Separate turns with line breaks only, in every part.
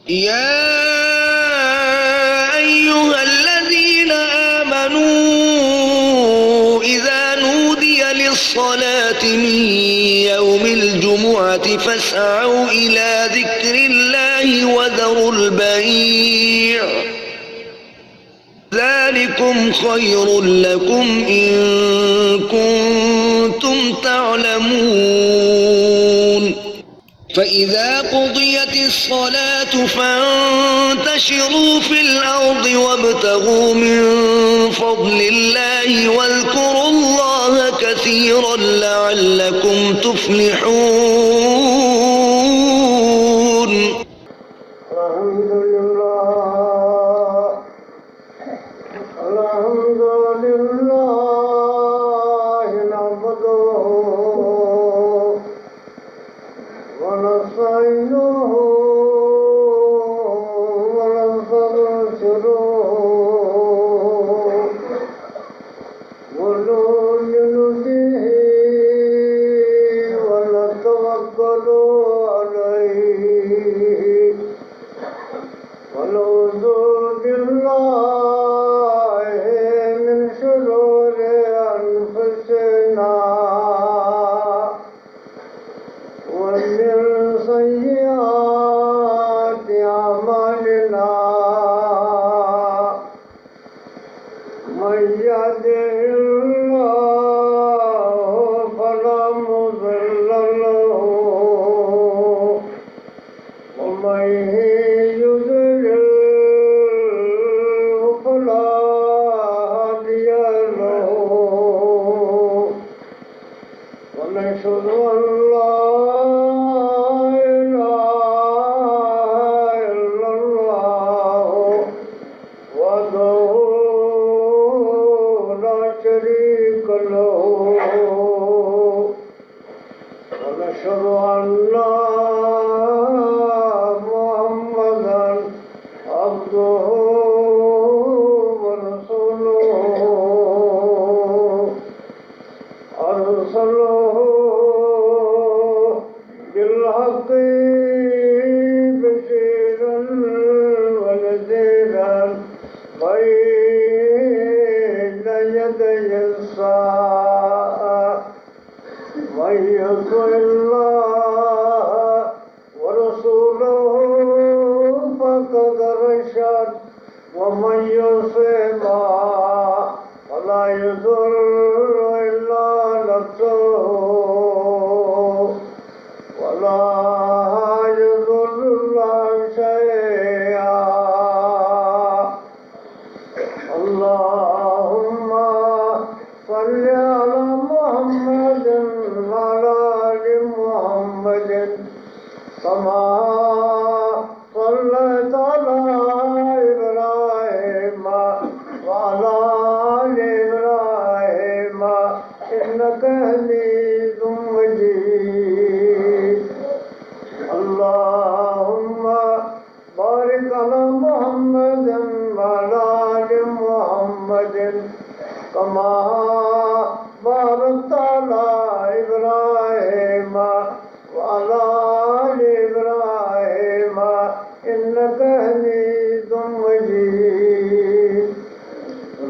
يا أيها الذين آمنوا إذا نودي للصلاة من يوم الجمعة فاسعوا إلى ذكر الله وذروا البيع ذلكم خير لكم إن كنتم تعلمون فإذا قضيت الصلاة فانتشروا في الأرض وابتغوا من فضل الله واذكروا الله كثيرا لعلكم تفلحون.
الحمد لله الحمد لله نعبده ونستعينه ونستغفره ونؤمن به ونتوكل عليه ونعوذ بالله من شرور أنفسنا ومن سيئات أعمالنا من يهده الله فلا مضل له ومن يضلل فلا هادي له ونشهد أن لا إله إلا الله وحده لا شريك له ونشهد أن محمدا عبده ورسوله أرسله بالحق بشيرا ونذيرا بين يدي الساعة من يطع الله ورسوله فقد رشد ومن يعص فلا يضر إلا نفسه ولا يضر الله شيئا. اللهم صل على محمد وعلى آل محمد كما صليت على إبراهيم وعلى آل إبراهيم إنك حميد مجيد. اللهم بارك على محمد وعلى آل محمد كما باركت على إبراهيم وعلى آل إبراهيم إنك حميد مجيد.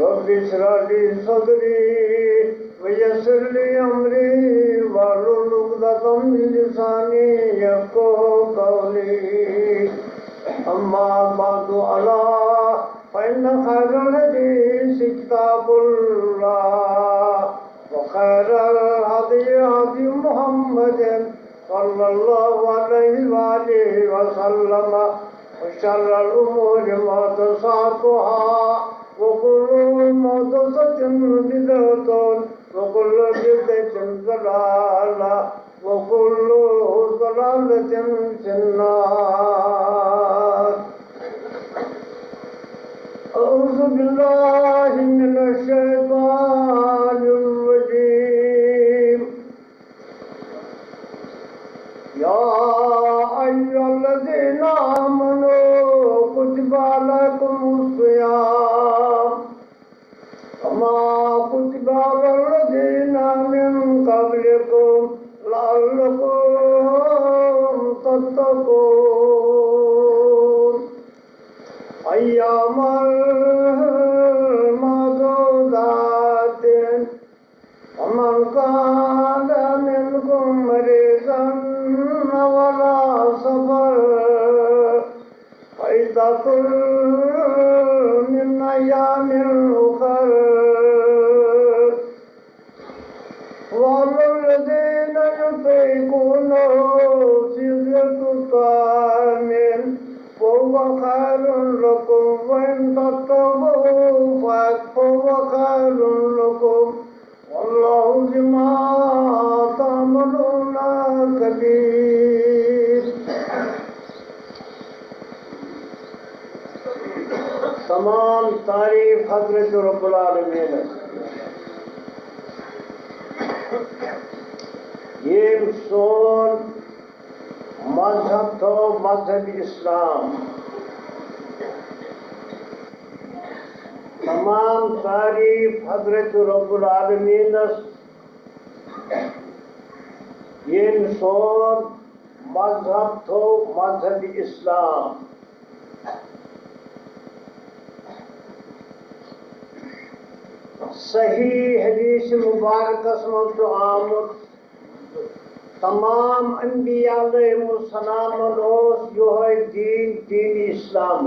رب اشرح لي صدري ويسر لي أمري واحلل عقدة من لساني يفقهوا قولي. أما بعد ألا فإن خير الحديث كتاب الله وخير الهدي هدي محمد صلى الله عليه وآله وسلم وشر الأمور محدثاتها وكل محدثة بدعة وكل بدعة ضلالة وكل ضلالة في النار. أعوذ بالله من الشيطان الرجيم. يا أيها الذين آمنوا كتب عليكم الصيام كما كتب على الذين من قبلكم لعلكم تتقون. अय्यामल मदूदातिन वमन काना मिनकुम मरीज़न वला सफर फइद्दतुन मिन अय्यामिन उखर वल्लज़ीना युतीक़ूनहु फ़िद्यतुन तामिन फहुव खैरुन लकुम व इन तत्तक़ू फहुव खैरुन लकुम वल्लाहु बिमा तअमलून खबीर। तमाम तारीफ हज़रत रब्बुल आलमीन। ये सोन मजहब तो मजहब इस्लाम। तमाम तारीफ हज़रत रब्बुल आलमीन। ये सोन मजहब तो मजहब इस्लाम। सही हदीस मुबारकस मं आमुद तमाम अंबिया अलैहिमुस्सलाम योहे दीन इस्लाम।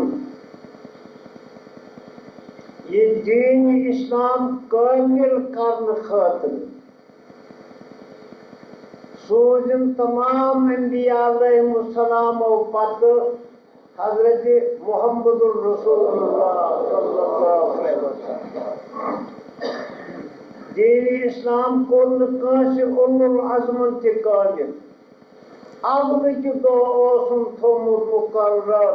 ये दीन इस्लाम कामिल करने खातिर सोजन तमाम अंबिया अलैहिमुस्सलाम पत हज़रत मुहम्मदुर रसूलुल्लाह सल्लल्लाहु अलैहि वसल्लम। दीन इस्लाम को उलुल अज़मन ते कामिल अव्वल दो थोमुत मुकर्रर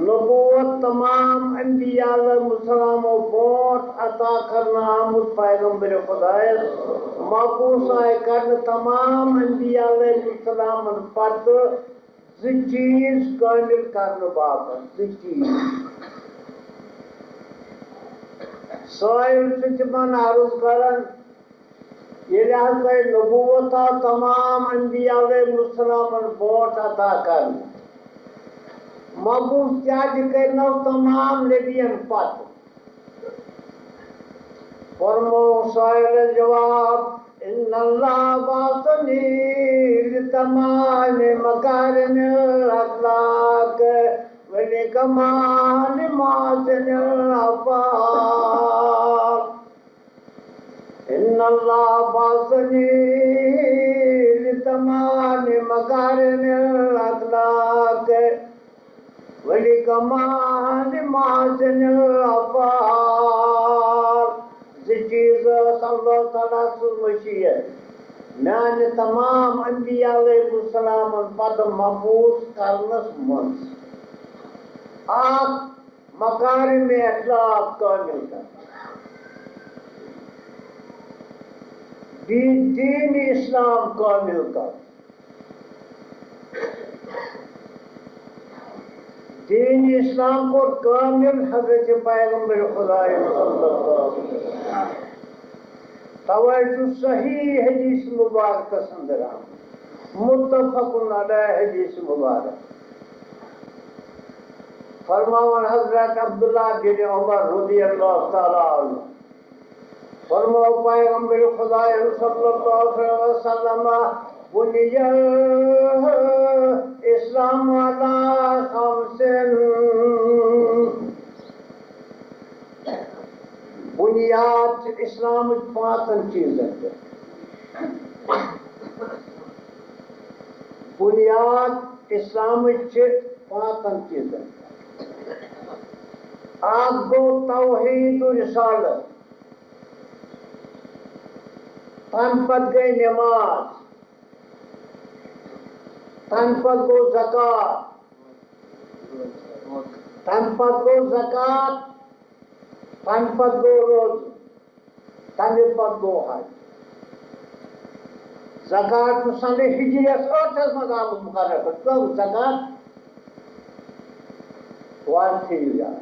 नबूवत तमाम अंबिया अलैहिस्सलाम बोट अता करना आमुद पैगंबर खुदायस मबूस आए करने तमाम अंबिया अलैहिस्सलाम पत ज़ चीज कामिल करने बाबत ज़ चीज साइल तिमन अर्ज करन ये नबूवत तमाम अंबिया अलैहिस्सलाम बोट अता कर मबूस त्याज करनो तमाम नबियन पत फरमो साइल जवाब इन्नल्लाह बासनी लितमाम मकारिमिल अखलाक वलिकमाल मासिनिल अफ़ाल। इन्नल्लाह बासनी लितमाम मकारिमिल अखलाक वलिकमाल मासिनिल अफ़ाल। चीज अल्लाह ताला मशीयत मैंने तमाम अंबिया अलैहिस्सलाम पद मबूस करनस मंस आक मकारिम अखलाक कामिल कर दीन इस्लाम कामिल कर। दीन इस्लाम को कामिल हज़रत पैगंबर खुदा सल्लल्लाहु अलैहि वसल्लम तवै सही हदीस मुबारक संदरा मुत्तफ़क़ुन अलैहि हदीस मुबारक फरमावन हज़रत अब्दुल्लाह बिन उमर रज़ियल्लाहु तआला अन्हु फरमाओ पैगंबर खुदा सल्लल्लाहु अलैहि वसल्लम बुनियल इस्लाम अला खमसिन बुनियाद इस्लाम पांचन चीज़न बुनियाद इस्लाम पांचन चीज़न आग गो तौहीद रिसालत तन पद गई नमाज तन पद गो ज़कात तन पद गो ज़कात तन पद गो रोज़ तन पद गो हज ज़कात सन हिजरियस 8 मज़ आमुद मुक़र्रर तो ज़कात वन थी यार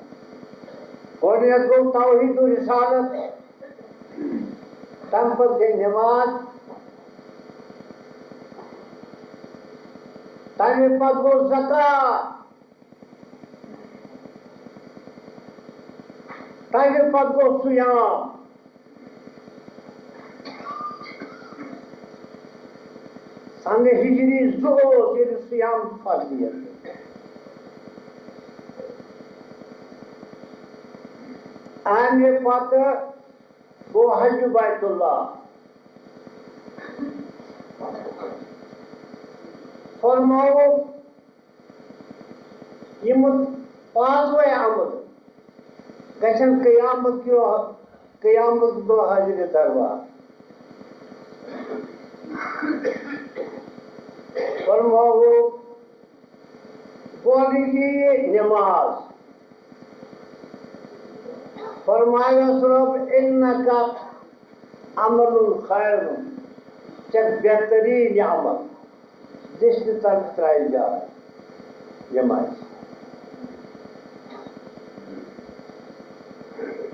गोनियत गो तौहीद रिसालत तन पद गई नमाज तन पद गो ज़कात तमे पत् गो सुयाम सन हिजरी जुओ ये सुयाम फर्जियत आने पत् गो हज बैतुल्लाह फरमाओ यम पांचवे अमल गशन क़यामत दो हाजिर दरबार फरमाओ बोलिए नमाज फरमाया रब इन्नका अमलुल खैर चक बेहतरीन अमल जिस तरफ त्राई जाए नमाज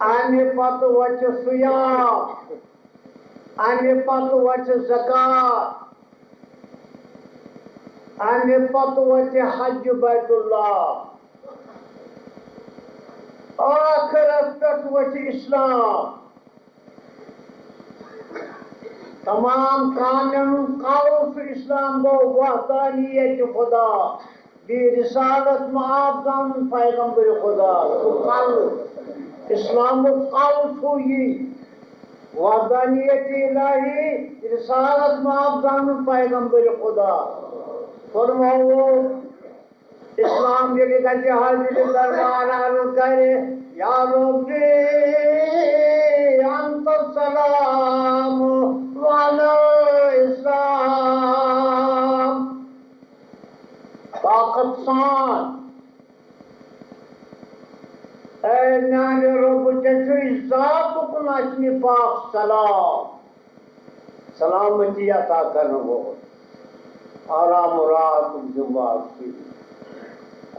आने पत वच सुयाम आने पत वच ज़कात आने पत वच हज बैतुल्लाह आखिरत पे वच इस्लाम तमाम कानून काउस इस्लाम गो वहदानियत खुदा बी रिसालत माबदम पैगंबर खुदा तो कल इस्लाम कल छुई वहदानियत इलाही रिसालत माबदम पैगंबर खुदा फरमाओ इस्लाम ये कहते हाजिर दरबार अर्ज करे या रब्बी अंत सलाम वाला इस्लाम ताकत सान ऐ नाने रब जैसे जात को नाचने पाक सलाम सलामती अता करना हो आराम रात जुमा की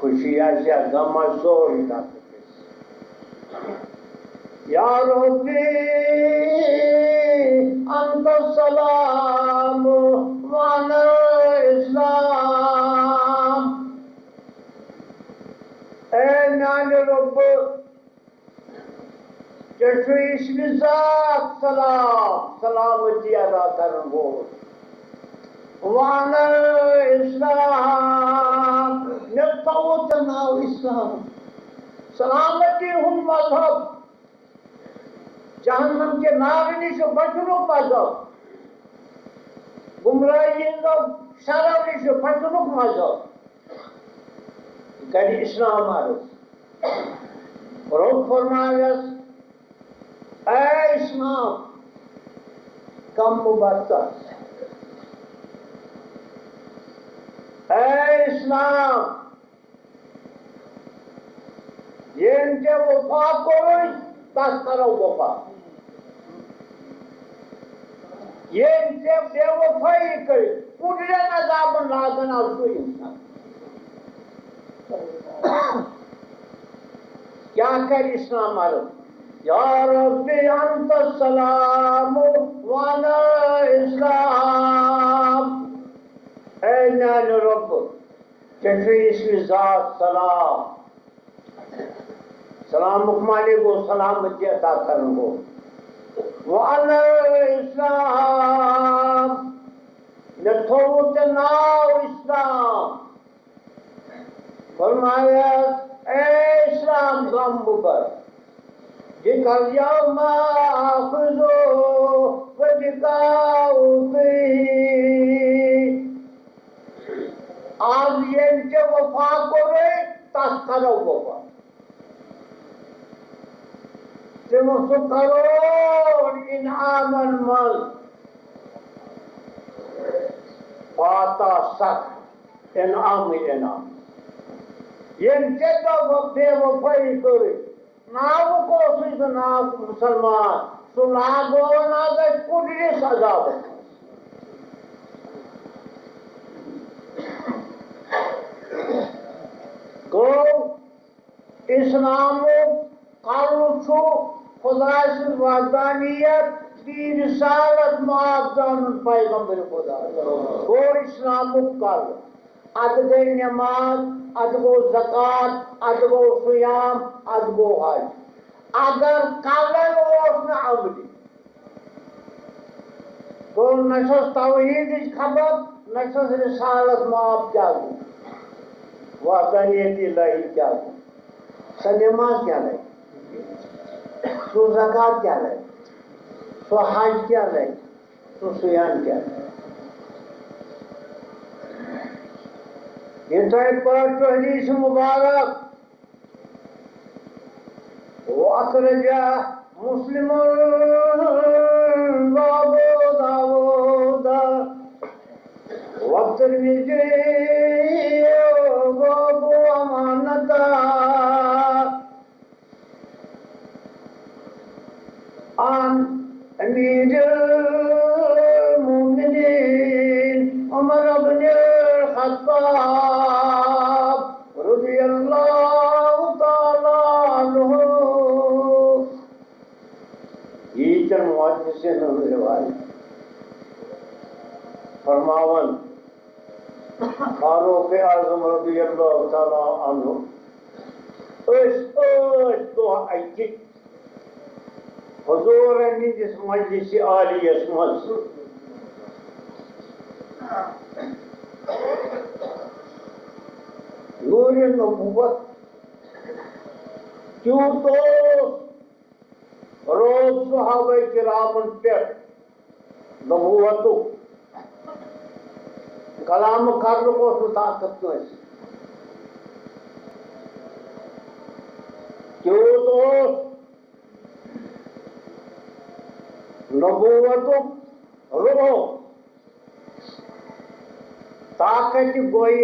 खुशियाँ से गम सोई का या रब्बी अंत सलाम वाला इस्लाम ऐ नाने रब जैसे इसमें जात सलाम सलामती अदा करना हो वाला इस्लाम नतौत नाव इस्लाम सलामती हम मजहब जहन्नम के नागनी से बचनो मजहब गुमराही शराबी से बचनो मजहब कर इस्लाम और फरमायस ऐ इस्लाम कम मुबरकत ऐ इस्लाम ये इनके वफा करो तस करो वफा ये इनसे बेवफाई करे पूरे नजाब लागना उसको इंसान क्या कर इस्लाम मालूम या रब्बी अंत सलाम वाला इस्लाम ऐ नान रब जैसे इसमें जात सलाम सलाम मुकमाले को सलामती अता करने को वाला इस्लाम नथोत नाव इस्लाम फरमाया ऐ इस्लाम गम मुबर जिकर यौम आखुज़ो वदिकाउ आज ये इनके वफा करे तस करो वफा करोड़ इनामन मल पाता सक इनाम इनाम ये तो बेवफाई करे नाव को सिद्ध नाव मुसलमान सुनागो ना गए कुड़ी सजा को इस्लाम कानून खुदा से वादानियत की रिसालत माफदान पैगंबर खुदा को इस्लाम कल अदगो नमाज अदगो ज़कात अदगो सियाम अदगो हज अगर कलर न अमली तो नशस तौहीद खबर नशस रिसालत माफ क्या गो वादानियत इलाही क्या गो सो नमाज क्या लगे सो ज़कात क्या लगे सो हज क्या लगे सो सियाम क्या लगे ये पर हदीस मुबारक वो अखरजा मुस्लिम दावूद वतिरमिज़ी वअबू अमानत आन अमीरुल मोमिनीन उमर इब्न खत्ताब रज़ियल्लाहु तआला अन्हु यीचन मुहद्दिसिन रिवायत फरमावन फारूक आज़म रज़ियल्लाहु तआला अन्हु तो अति हुजूर निस मजलिस आलियस मज नूर नबूवत त्यूत रोज सहाबा किरामन पे नबूवत कलाम कर ताकत त्यूत नबूवत रो ताकत गोई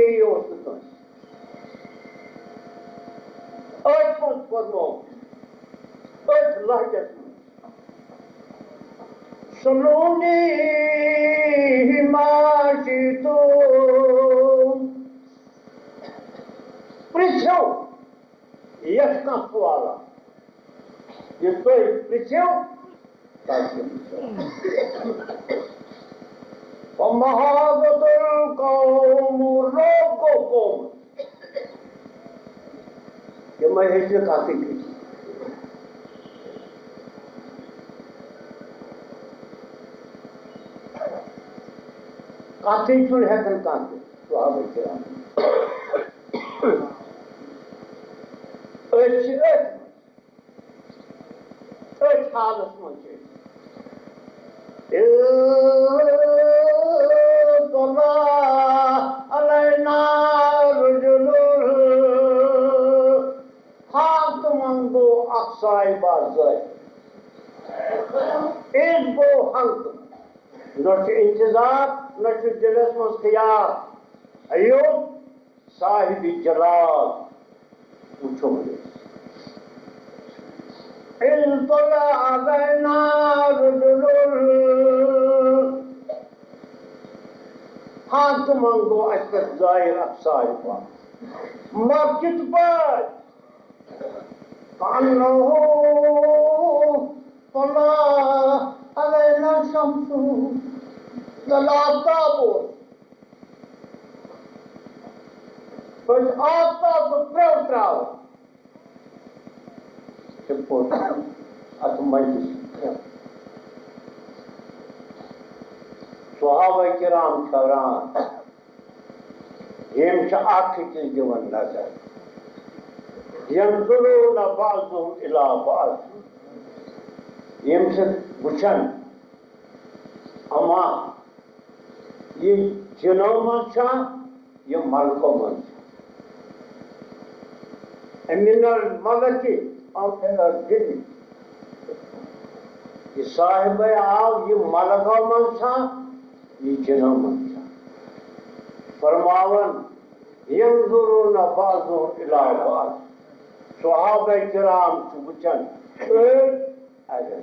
लहजस सुनूनी हिमाशितो पृछो यह का सवाल ये तो पृछो महाबतुल कौम रोको कौम कि मैं हिस्से खाती की काती चुन है कन काते तो आप किराम हालत मुझे अलैना रुजुलुल हाथ मंगो अक्साई बाज़ाई एक गो हल्क न इंतजार न दिलस मज ख्याल अयो साहिब जलाल पूछो मुझे हाथ मंगो अशरफ जाहिर अक्साई पर मस्जिद पर कानो तला अलैना शम्सु तलाताबो बस आता तो प्रोत्राओ support atau majlis. Sahabat kiram seorang yang seakhir jawan nazar, yang dulu nabazum ila baz, yang sebucan, ama ये जनोमंशा ये मलकोमंशा एमिनल मलकी और जिन ये साहिब आओ ये मलकोमंशा ये जनोमंशा फरमावन यंजुरून बाज़ु इला बाज़ सहाबा किराम चुबचन अजन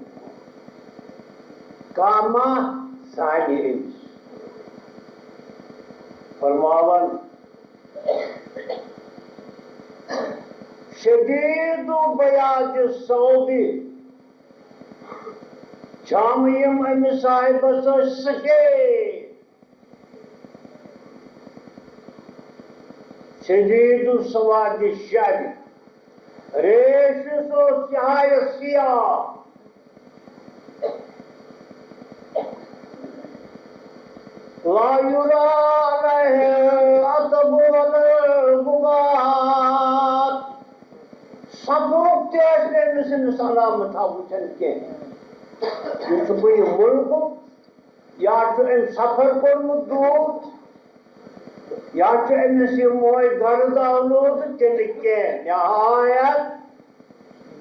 कामा सानी फरमावन शदीद बयाज सऊदी जामियम अम साहिब सके शदीद सवाद शादी रेश सो सियाह सियाह ला युरा अलैहि अदब वल गुबार सफरुक ते मिसन सलाम था वुचन के ये मुल्क या तो इन सफर कोर्मुत दूर या तो अमिस मोय गर्द आलोद तिल के नहायत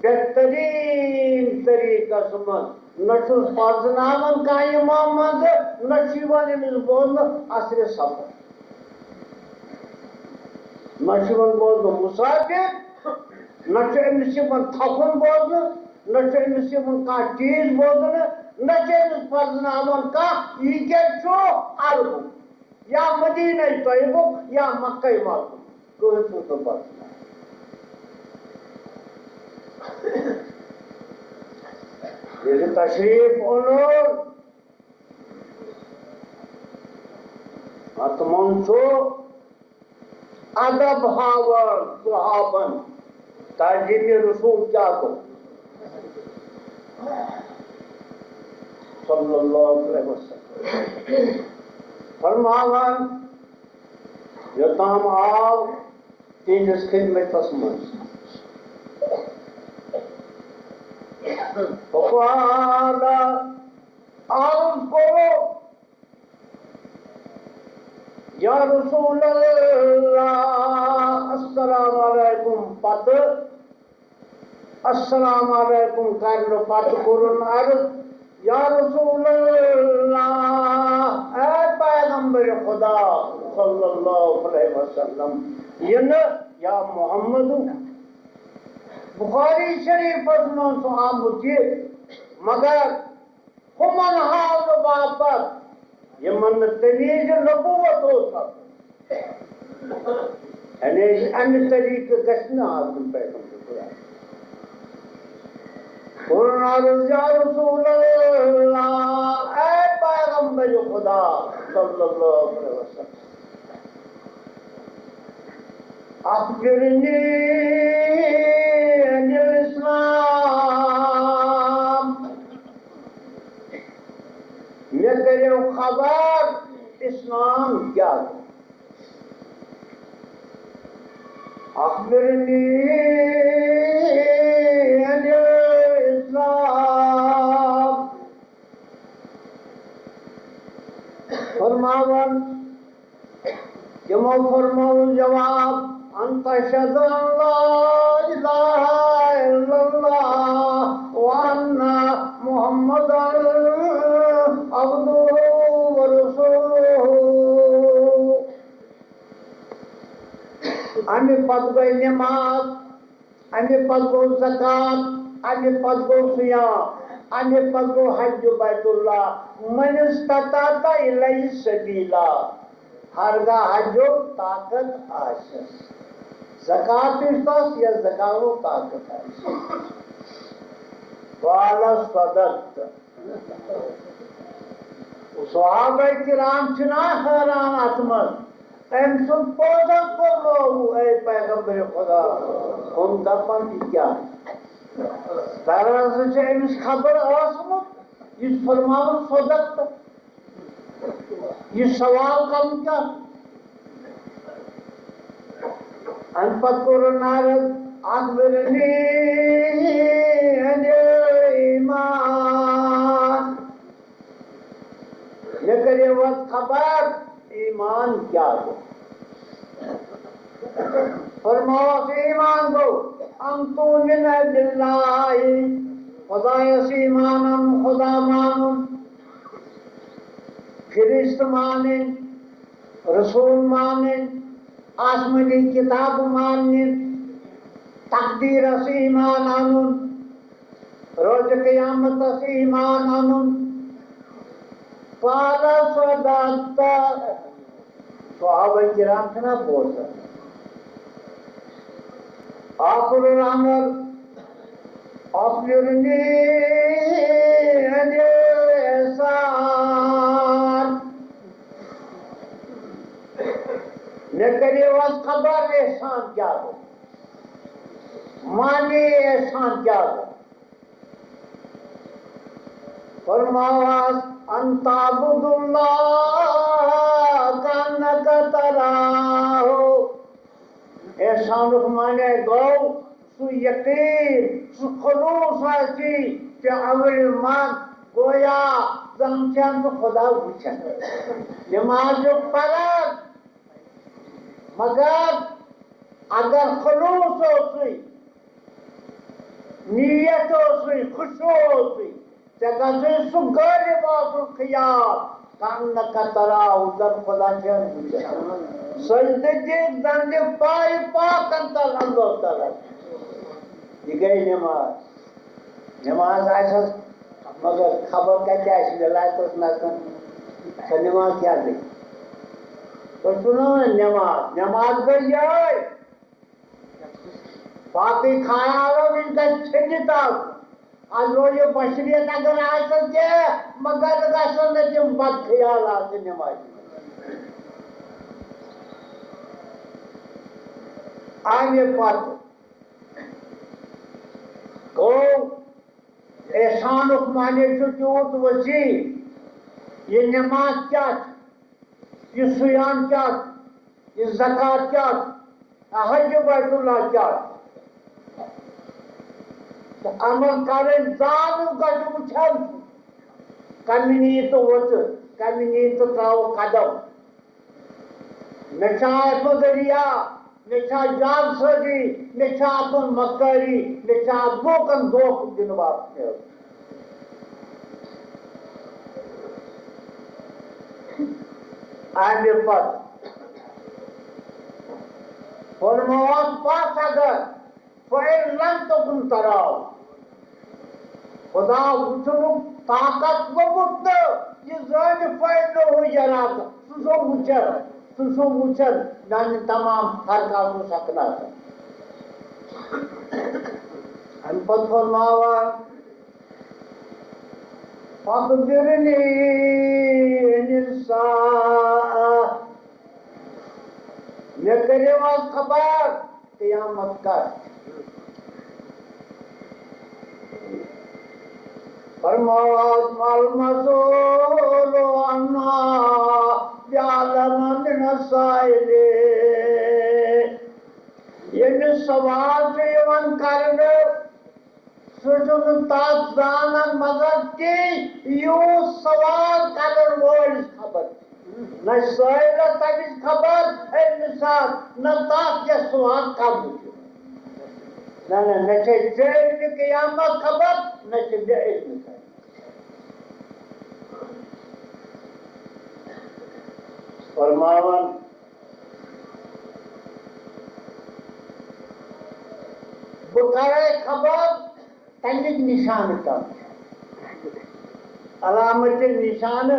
बेहतरीन तरीकस मज नचुस पजनावन का इमाम मज नचीवन अमिस बोल असर सफर नचीवन बोल मुसाफिर नच अमिस थकुन बोल नच अमिस का चीज बोल नच अमिस पजनावन का यह अलगु या मदीना तैयबुक या मक्का माकूम कह तो बस ये तशरीफ ओनोर अतमन सो अदब हावर सुहाबन ताजीम रसूल क्या को सल्लल्लाहु अलैहि वसल्लम फरमावन योताम आव तीनस खिदमतस मज फक़ाला अर्ज़ करो या रसूल अल्लाह अस्सलाम अलैकुम पत अस्सलाम अलैकुम करनो पत कुरन अर्ज़ या रसूल अल्लाह ऐ पैगंबर खुदा सल्लल्लाहु अलैहि वसल्लम या मोहम्मद बुखारी शरीफ में आमुत मगर हुमन हाल बापत यमन तमीज नबूवत हो अमि तरीक गश्न आसुन पैगंबर खुदा या रसूल अल्लाह ऐ पैगंबर खुदा सल्लल्लाहु अलैहि वसल्लम अखबिरनी अनिल इस्लाम मैं करो खबर इस्लाम क्या है अखबिरनी अनिल इस्लाम फरमावन जमा फरमावन जवाब अंत शहदु अल्ला इलाहा इल्लल्लाह व अन्ना मुहम्मदन अब्दुहु व रसूलुहु अमि पद गई नमाज अमि पद गो ज़कात अमि पद गो सियाम अमि पद गो हज बैतुल्लाह मन इस्तताअ इलैहि सबीला हरगा हजो ताकत आशस ज़कात इस्तस या ज़कातो ताकत आशस वाला सदक़त सहाबा किराम चुना हैरान आत्मन एम सुन पौधा को लो ऐ पैगंबर खुदा हम दफन क्या तरह से इस खबर आसमुत इस फरमान सदक़त ये सवाल कम क्या अनपत नारद अखबिरनी ईमान ये करे वक्त खबर ईमान क्या हो फरमाओ से ईमान दो अंतु मिन बिल्लाहि खुदा ईमानम खुदा मानुन फिरिश्त माने रसूल माने आसमानी किताब माने तकदीर से ईमान आनुन रोज क़यामत से ईमान आनुन पाला सदाता सहाबा किराम से ना बोल सकते आखिर अमर अखबिरनी अनिल एहसान न करे वस खबर एहसान क्या हो माने एहसान क्या है? फरमाया अंताबुदुल्लाह कान्नका तराहु। एहसान माने गो सु यकीन सु खुलूस आसी कि अमल मान गोया जंचन तो खुदा वुचन नमाज पढ़ मगर अगर खुलूस होसी नीयत होसी खुशू होसी जगह सु गालिब आसु खियाल कान्नका तराहु जब खुदा चन वुचन सजदे दंड पाई पाक अंतर अल्लाह ताला ये गई नमाज नमाज ऐसा मगर खबर क्या है मिला तो ना नमाज क्या गई तो सुनो नमाज नमाज गई है बाकी खाया लो इनका छिड़ता आज रोज बशरियत अगर आ सके मगर का सुनने के बाद ख्याल आते नमाज आगे पाते को एहसान माने चूत वसी ये नमाज क्या ये सुयाम क्या ये ज़कात क्या हज बैतुल्लाह क्या तो अमल करें जानू का जो छल कमिनी तो वत कमिनी तो त्राव कदम नचाए पगरिया निशा जान सगी निशा अपन मक्करी निशा बोकन दोख दिन बाप ने आगे पर फरमान पास अगर फैल लन तो तुम तराओ खुदा उछलू ताकत बबुत ये जान फैल हो जरा सुसो उछल सुसो उछल नानी तमाम हर काम को सकना है हम पद फरमावा फकदिरनी निसा मैं करे वास खबर क़यामत का फरमावा माल मसूलो अन्ना यालम नसाइले ये सवाल जो यवन करने सुजुन ताज़ान मगर की यू सवाल कर वर्ड खबर न साइल तबिस खबर है निसार न ताक के सवाल कब न चाहिए क़यामत खबर न चाहिए निसार फरमावन बुखारे खबर तंग निशान का अलामत निशान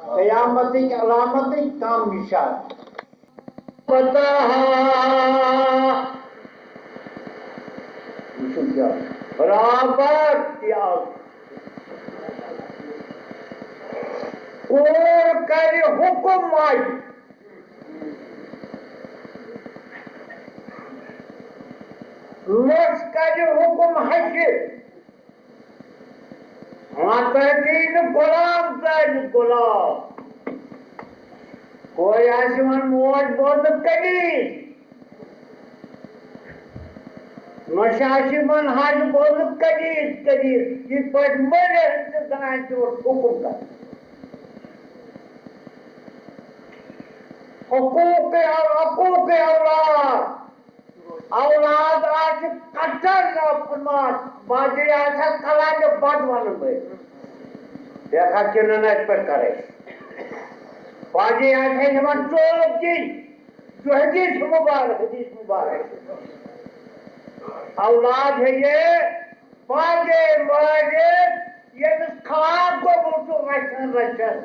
क़यामत की अलामत काम निशान पता बराबर और करे हुक्म आई लोस करे हुक्म हशे माता तीन गुलाम कर गुलाम कोई आसमान मोज बोध करी मशाशिमन हाज बोध करी इस पर मरे हिंदुस्तान और हुक्म कर हकूक औलाद आज कट्टर न फरमान बाजे आशा कला के बाद वाले में देखा किन्होंने नेट पर करे बाजे आशा जमान चोप जी जो हदीस मुबारक औलाद है ये बाजे बाजे ये खाब को बोलते रचन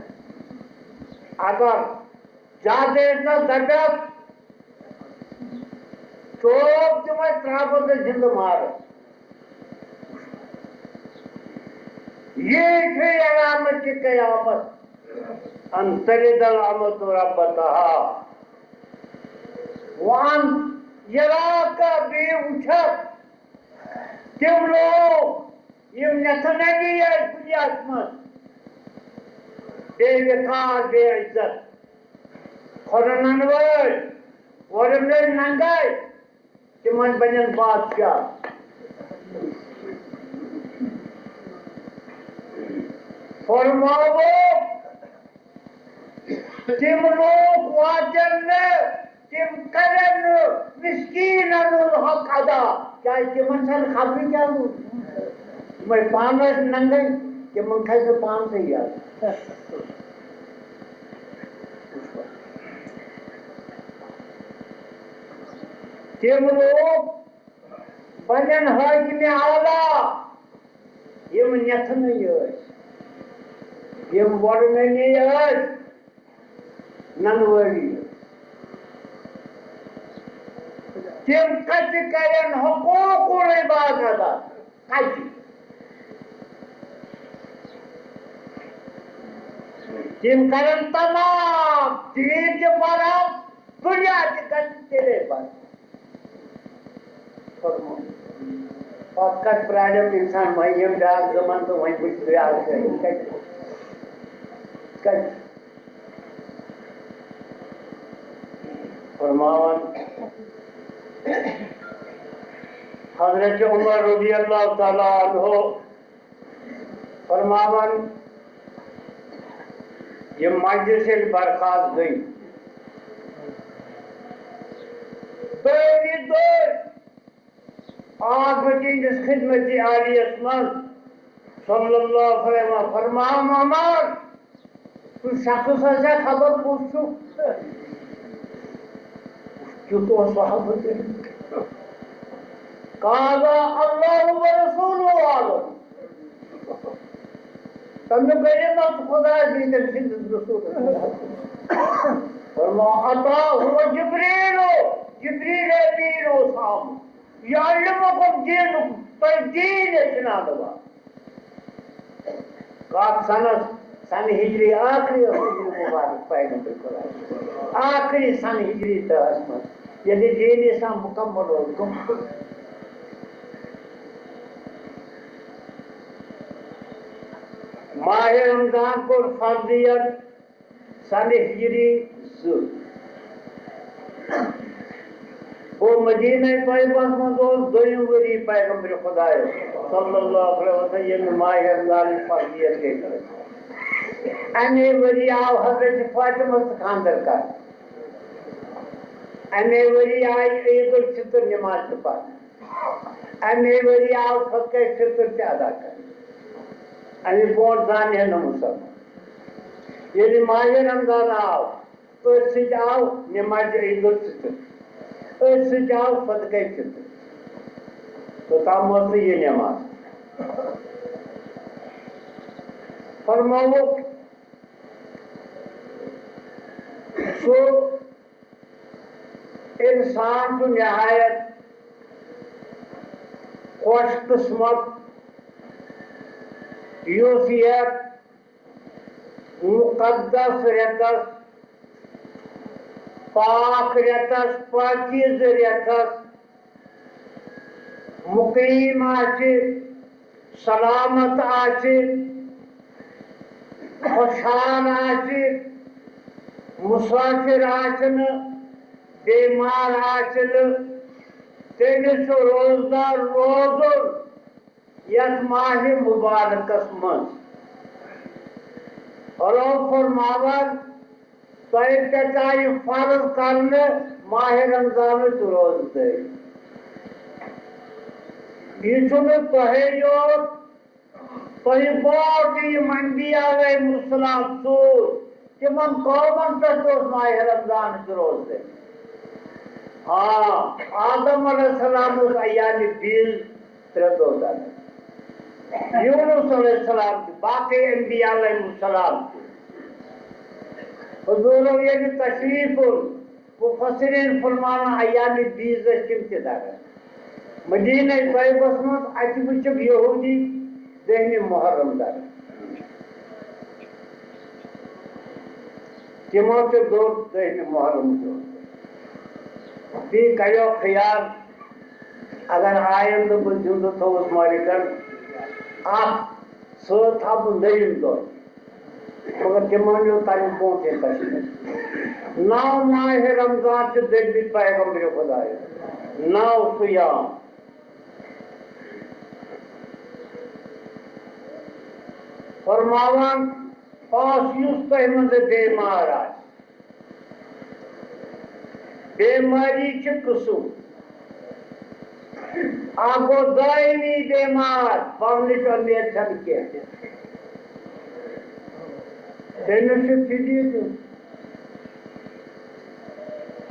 अगर जाते इतना दर्द चोप जो मैं त्रापद जिंद मार ये थे अलामत की क़यामत अंतरिद अलामत रब्बतहा वान यरा का बेउछत Tim look, you natanagi as Yasmus. They the car there is that. Kalameanwar, what am I Nangai? Timan Banyan Bacha. For Mabo, Tim look, water, Tim Karan, Miskin and Hakada. क्या इसके मन से खाबरी क्या हूँ मैं पान में नंगे के मन खाए से पान से ही यार के लोग बजन है कि मैं आला ये मन यथन नहीं है ये वर्ड में नहीं है नंगवरी Tim katakan hukukul ibadah kaji. Tim katakan tamam diri jemaah dunia dengan telepan. Pakat peradab insan mahir dah zaman tu mahir bersedia kaji. Kaji. Permawan हज़रत उमर रज़ियल्लाहु ताला अन्हु फरमावन ये मजलिस से बर्खास्त गई दो आज बची जिस खिदमत आलियाकुम सल्लल्लाहु अलैहि वसल्लम फरमाया उमर तू शख्स से खबर पूछो तो सहाबा कहा अल्लाह व रसूलुहु आलम तमने पहले बात खुदा की तफसील रसूल फरमाया हुआ जिब्रील अमीन साहब यअल्लमुकुम दीनुकुम पर दीन इतना दवा का सन हिजरी आखिरी मुबारक पैगंबर खुदा आखिरी सन हिजरी तक यदि दीन इस्लाम मुकम्मल हो माह रमजान को फर्जियत सन हिजरी वो मदीना तैयबा में दोयम वरी पैगंबर खुदा सल्लल्लाहु अलैहि वसल्लम माह रमजान फर्जियत के अने वरी आओ हजरत फातिमा खानदर का अने वरी आई ईद उल फितर नमाज पढ़ अने वरी आओ फके फितर के अदा कर अने बोल जान है न मुसलमान ये माह रमजान आओ तो से जाओ नमाज ईद उल फितर से जाओ फके फितर तो तामो से ये नमाज फरमाओ सो इंसान तो नहायत खुशकिस्मत यूसियत मुकद्दस रेतस पाक रेतस पाकीज़ रेतस मुकीम आचे सलामत आचे खुशहाल आचे मुसाफिर आचन बीमार आचन तेनिस रोजदार रोजुल यत माह मुबारकस मज और फरमावन तय कचाई फर्ज करने माह रमजान रोज दे ये तहे जो तह बाकी मंदिया गए मुसलाम सूर तिमन कौमन पे माह रमजान रोज दे हाँ आदम अलैहिस्सलाम अयामी बीज त्रेदोदन यूनुस अलैहिस्सलाम बाकी अंबिया अलैहिस्सलाम हुजूरों ये तशरीफ मुफस्सिरीन फरमाना अयामी बीज किम के दार मदीना तैयबस मज अति वुचक यहूदी दहमी मुहर्रम दार तिमो ते दो दहमी मुहर्रम दो ती कयो ख्याल अगर आयन तो बह जिंद थोस मालिकन आप सो था नयम दो मगर तिमन तम पोत नौ माह रमजान से दगमित पैगम्बर खुदा नौ सुयाम फरमावन पास युस तह मज बेमार बेमारी कसूम आगो दायमी बेमार पवनिश उम्मीद छन के फिजी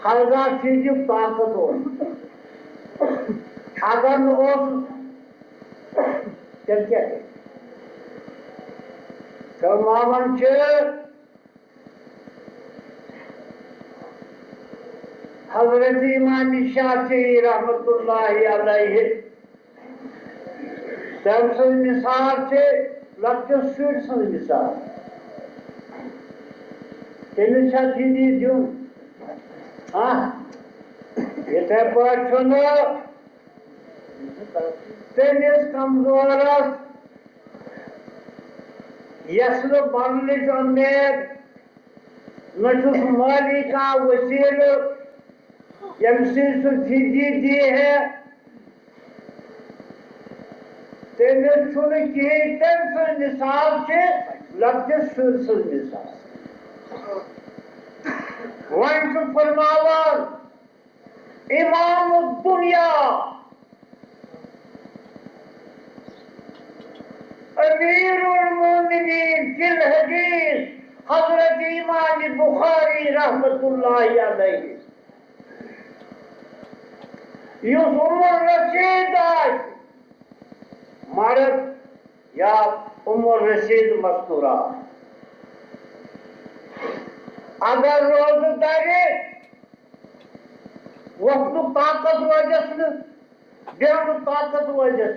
हल्का फिजी ताकत हो अगर न चल क्या फरमावन हजरत इमाम शाफी रहमतुल्लाहि अलैहि तम मिसाल से लक्ष्य शुर सज मिसाल तमिस फिजी दिन हाँ इथे पे तमिस कमजोरस यस बनच उम्मीद नुस माली का वसील यमसे फिजी दी है तमिस कहें तम मिसाल से लक्ष्य शुर सज मिसाल वन फरमावन इमाम दुनिया अमीरुल मोमिनीन फिल हदीस हजरत इमाम बुखारी रहमतुल्लाहि अलैहि युस उमर रशीद मर्द या उमर रशीद मस्तूरा अगर रोज दारे वक्त ताकत वजह बेहन ताकत वजह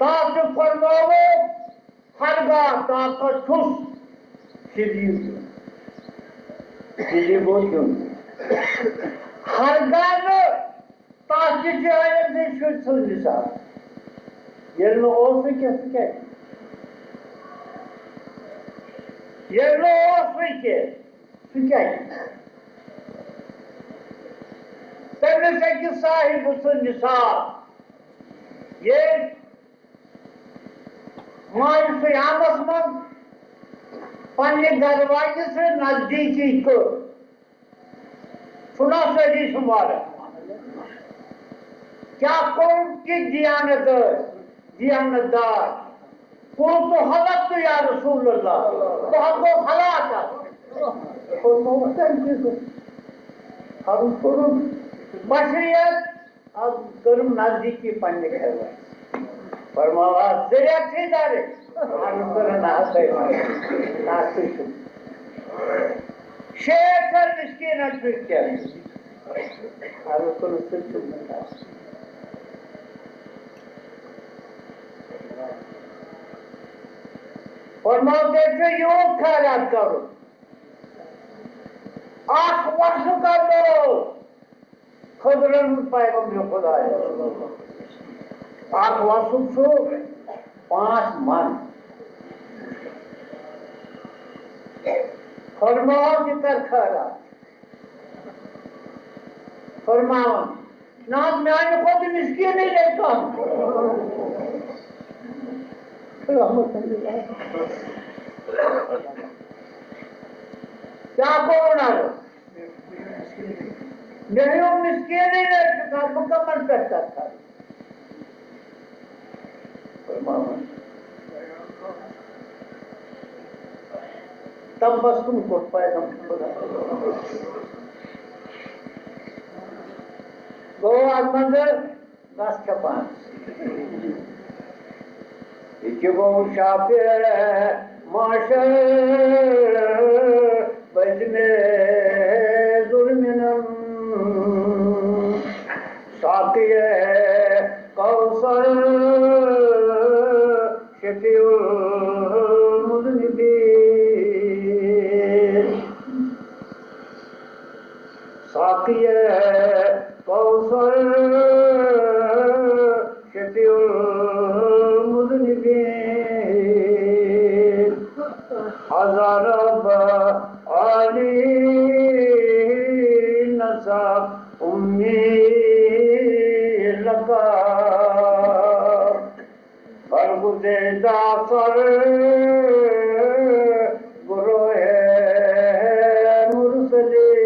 ताक फरमावो हरगा ताकत ठुस फिजी बोझ हरगा ताक जायन से शुद्ध मिसाल ये क्या ये तमिस साहिब मिसाल ये माह क़यामत मज पन्ने दरवाजे से नजदीकी को सुना सजी शुमार क्या कौन की दियानतदार कौन तो हलक तो या रसूल अल्लाह तो हमको हलाक हम बशरियत अब कर्म नजदीकी पन्ने कहवा फरमावा जरिया थी दारे शेखर मिस्कीन क्या फरमाते थे योग खैरात करो आठ वर्ष कर दो खुदरन पैगम्बर खुदा आठ वर्ष सो 5 मन फरमाओ जितर खैरात फरमाओ नाथ में आने को भी मिस्कीन नहीं लेता क्या बोलना नहीं मिस्कीन नहीं रहता मुकम्मल करता था तब बस तुमको पैगम्बर गो मंदिर 10 के 5 गो शाफिर माशर बजने जुर्मिनम साकिय कौसर शफीउल मुज़निबीन साकिय कौसर शफीउल मुज़निबीन हज़रब अली नसा उम्मी लका बरगुज़ेदा सर गुरोहे मुरसलीन।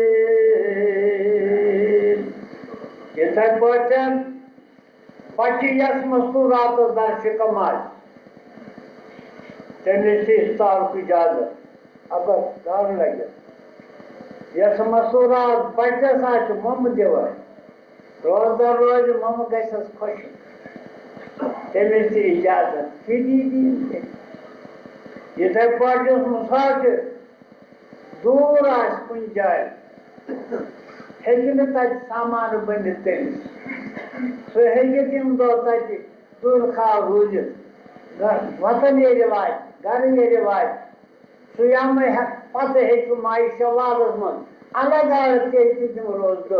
यिथै पार्टियन बच्ची यस मस्तूरात दर्श कमाल तमिस इफ्तार की इजाजत अगर दार लगे यस मस्तूरात बच्चस आछ मम दिवन रोजदार रोज मम गसस खुश तमिस इजाजत फिदी दिन यिथै पार्टियस मुसाफिर दूर आछ कुन जाय हेकि न तत सामान बनित तमिस सो हेकि तम दो तत दूर खा रूजित वतन ये रिवाज घर ये रिवाज सुयाम पत हेकि माई शवालस मन अलग अलग तम रोज दो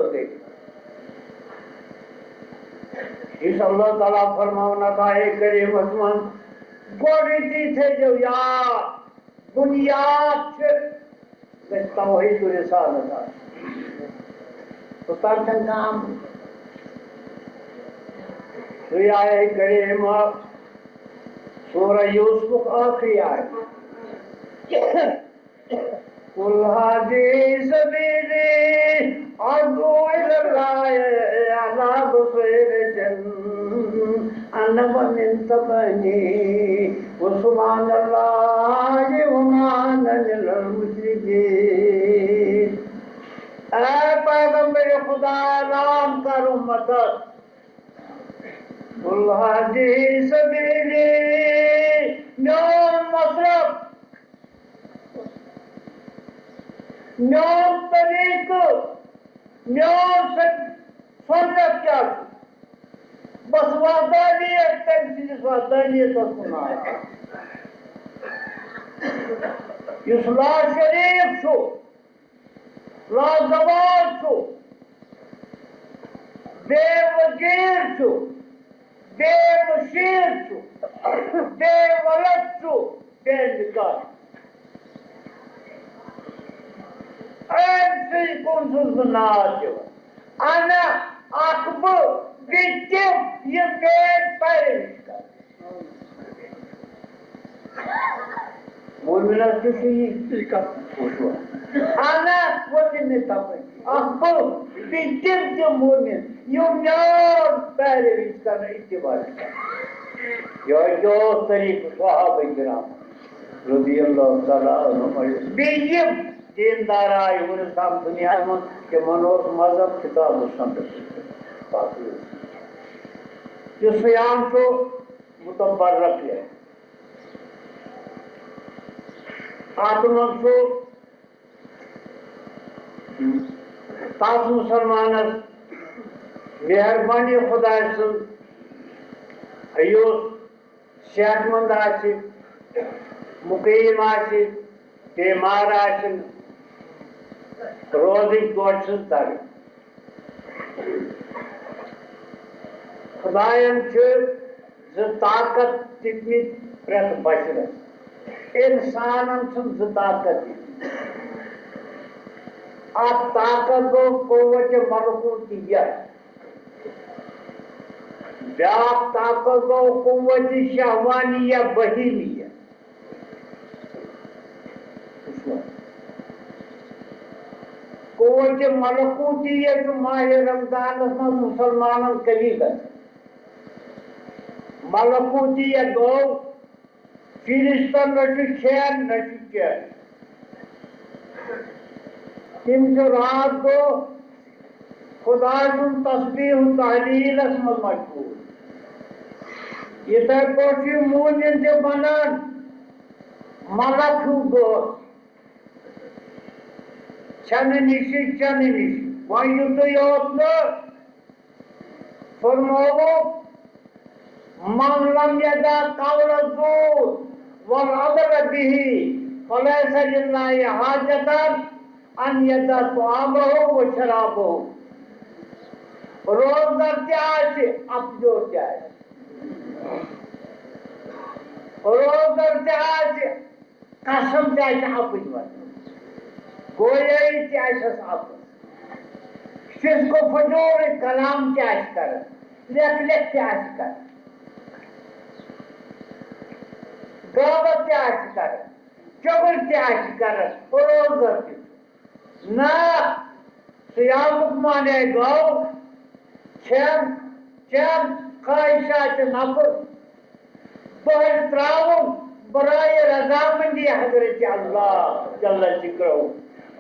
इस अल्लाह ताला फरमावना था एक करीमस मन गोड़ी थे जो यार बुनियाद तौहीद रिसालत तो तर्कन काम सुयाए करीम सूरह यूसुफ आखिरी आयत कुल हादी सबीली अदू इलल्लाह अला बसीरतिन अना व मिन तबनी व सुब्हानल्लाहि व मा अना मिनल मुशरिकीन। ऐ पैगंबर खुदा नाम कर उम्मत कुल हादी सबीली न्योम मतलब न्योम तरीक न्योम संगत क्या बस वादानियत तमसीस वादानियत सुना इस ला शरीफ छो ला जवाब छो बेवजीर छो बेवशीर छो बेवलद छो बेनिकाह ana akbu gittim yemen paylaştı. Molana kişiyi ilkat boşu. Ana votini tapı. Akbu gittim de momin yumyar paylaştı itibar. Yo tarik sahabe-i kiram radiyallahu ta'ala anhum beyim दीनदार आए साहब दुनिया में के मनोज मजहब किताब जो सियाम को मुतबर रखे आत्मा को ताज मुसलमान मेहरबानी खुदा अयो सेहतमंद आसि मुकीम आसि बीमार आसि रोजिक गोशन तर खुदायन ताकत दित प्रेत बचरस इंसानन ताकत अत ताकत गो कुव्वत मलकूतियत ब्याक ताकत गो कुव्वत शहवानिया बहीमिया कुव्वत मलकूतियत माह रमजान में मुसलमान कली मलकूतियत गो फिरिस्तन नचु खेन नचु चैन तिम रात गो खुदा सुन तस्बीह तहलीलस मज मजबूर इथे पोशी मूमिन से बनन मलक दोस्त चन निशी वह युद्ध योद्ध फरमाओ मन लम यदा कौल ज़ूर वल अमल बिही फलैसा लिल्लाहि हाजतन अन यदा तुआमहु व शराबहु रोजगार अपजोर रोजगार कसम अपन गोयई आप को फजोर कलाम कर लेख लेख कर गावत कर चबल कर रोजगार ना सियामुक माने गौ छम छम ख्वाहिशात नफ्स बहर त्रावुन बराए रजामंदी हजरत अल्लाह जल्ल जिक्रो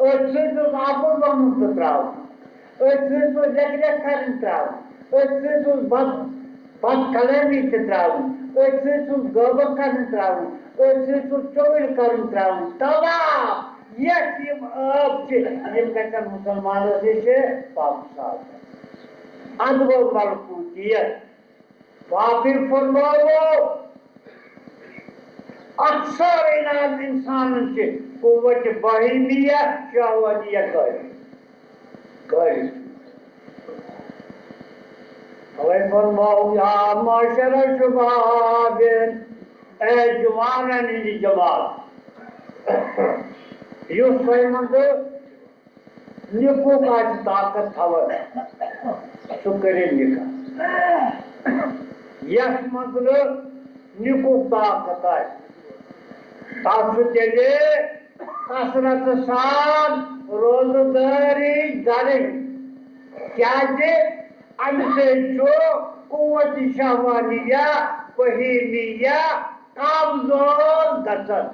अत्सुस आपुन बमुत त्राव अत्सुस लेख लेख करन त्राव अत्सुस बद कलामी त्राव अत्सुस गबन करन त्राव अत्सुस चोइल करन त्राव तवा यह अब मुसलमानों से पाक साफ अदब मलकूतियत वाफिर फरमाओ अक्सर इनाम इंसान से कुव्वत बहीमिया शहवतिया गई अवे फरमाओ या माशर शुबाब ए जवानन इन जमात युस मंद निको का ताकत थवर सुकरे निका यस मंद निको ताकत है तासु चले कसरत सान रोजगारी जाने क्या जे अनसे जो कुव्वत शहवानिया बहीमिया कमजोर गसन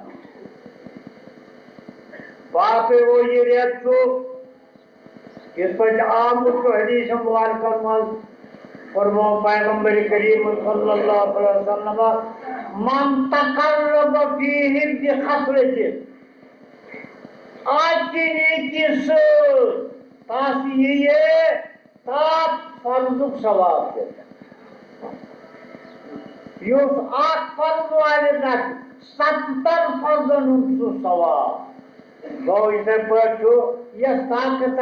बापे वो ये रेतो इस पर आम उसको हदीस मुबारक में फरमाओ पैगंबर करीम सल्लल्लाहु अलैहि वसल्लम मन तकर्रब फीहि बिखसरति आज की नेकी से तासी ये ताप फर्जुक सवाब है युस आठ फर्ज वाले ना 70 फर्जन उनसु सवाब गौ इसे पढ़ो यह ताकत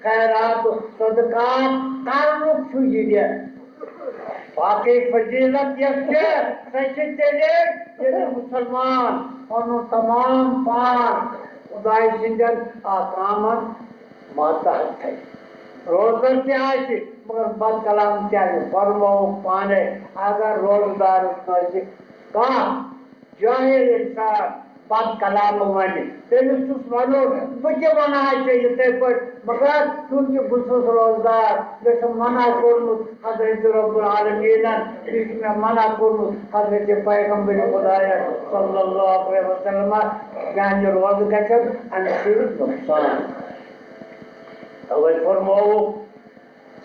खैरात सदकात ताल्लुक छुइए बाकी फजीलत यह सच्चे चले ये मुसलमान और तमाम पार खुदाई सिंगल आकामन माता है रोजगार क्या है मगर बात कलाम क्या है फरमाओ पाने अगर रोजगार कहाँ जाहिल इंसान बात कलाम वन तेलुस वालो बच्चे मना चाहिए ते पर मगर तुमके बुलसुस रोजगार जैसे मना कोनु हजरत रब्बुल आलमीन इसमें मना कोनु हजरत पैगंबर खुदा सल्लल्लाहु अलैहि वसल्लम ज्ञान जो रोज गचन अनसिर नुकसान अवल फरमाओ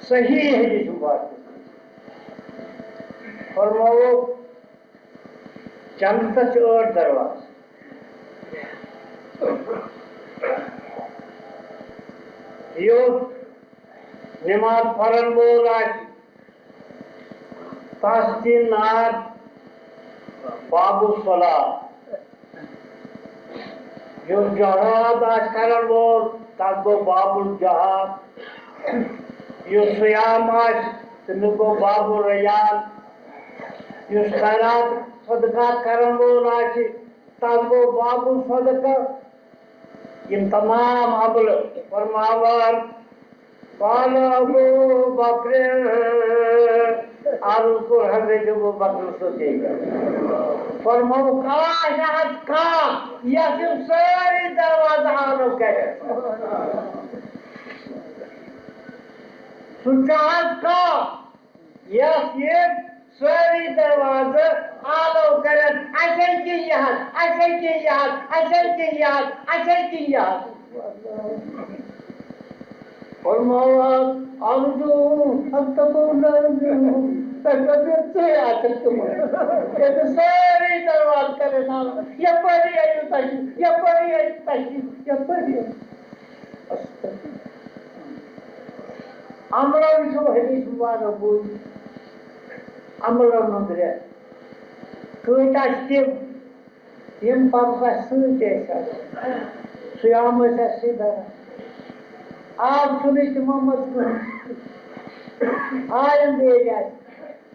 सही है जिस बात फरमाओ चंद और दरवाज़ यो नमाज पढ़न बोल तास्ती नात बाबू सला यो जहाद आज करन बोल ताको बाबुल जहाद यो सियाम आज तुमको बाबू रयान यो खैरात सदका करन बोल आज ताको बाबू सदका इन तमाम अबल फरमावर قال अबू बकर आलको हजरत अबू बकर सिद्दीक फरमाओ काश आज का यह सारी दरवाजा आलो करे सुचात का यह सारी दरवाजा आलो करे ऐसे की याद ऐसे की याद ऐसे की याद ऐसे की याद और मौत अर्जू अब तक से आकर तुम ये सारी दरवाज करे ना ये परी आयु ताकि ये परी आयु ताकि ये परी अमला विषय हदीस मुबारक बोल अमला नंदरे कोई तास्तिम यम पापा सुनते हैं सुयाम से सीधा आप सुनिए मोहम्मद को आयम दे जाए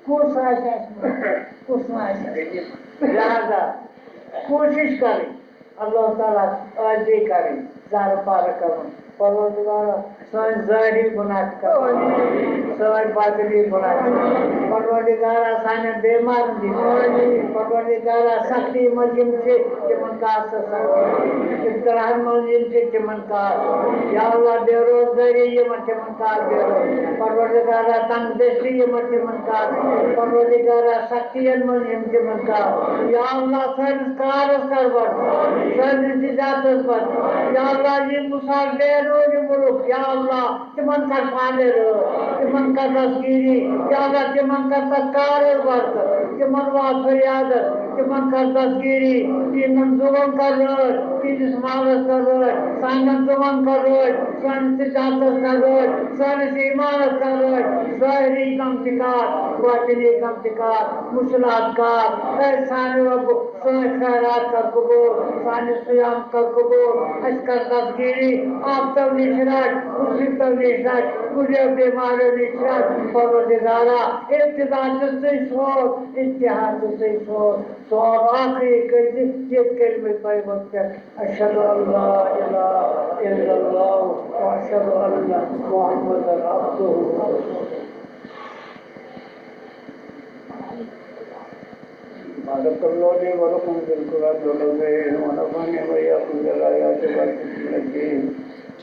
कुछ लिहाजा कोशिश करें अल्लाह ताला आजी करें जार पार करें परवरदिगारा सान ज़ाहिरी गुनाह कर सान बातिनी गुनाह परवरदिगारा सान बीमार दी परवरदिगारा सख्ती मजिम से तिमन का इब्तलाह मजिम से तिमन का या अल्लाह बेरोजगारी ये तिमन का परवरदिगारा तंगदस्ती ये तिमन का परवरदिगारा सख्ती मजिम तिमन का या अल्लाह संस्कार सरवर सन जात पर या अल्लाह ये मुसाल दे रोज मुल्क या अल्लाह तिमन का फाले रो तिमन का तस्कीरी या अल्लाह तिमन का तकार वर्त तिमन वाफरियाद तिमन का तस्कीरी तिमन जुबान कर रोज तिन समावेश कर रोज सांगन जुबान कर रोज सन जात कर रोज सन इमारत कर रोज ज़ाहिरी कम तिकार बातिनी कम तिकार मुसलात का ऐसान रब सन खैरात कर कबूल सन सियाम कर कबूल अस्कर तस्कीरी आप तब निशरात उसी तब निशरात मुझे बीमारों निशरात परवरदिगारा इब्तिदा से सोच इत्तिहाद से सोच आखिरी कल्मे ये कल्मे पे वक्त अशहदु अल्ला इलाहा इल्लल्लाह व अशहदु अन्ना मुहम्मदन अब्दुहु व रसूलुहु Barakallahu li wa lakum fil Qur'an wa nafa'ani wa iyyakum bil ayati wal hikmati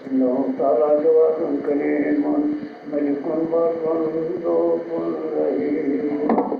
innahu ta'ala jawwadun karimun malikun barrun rahim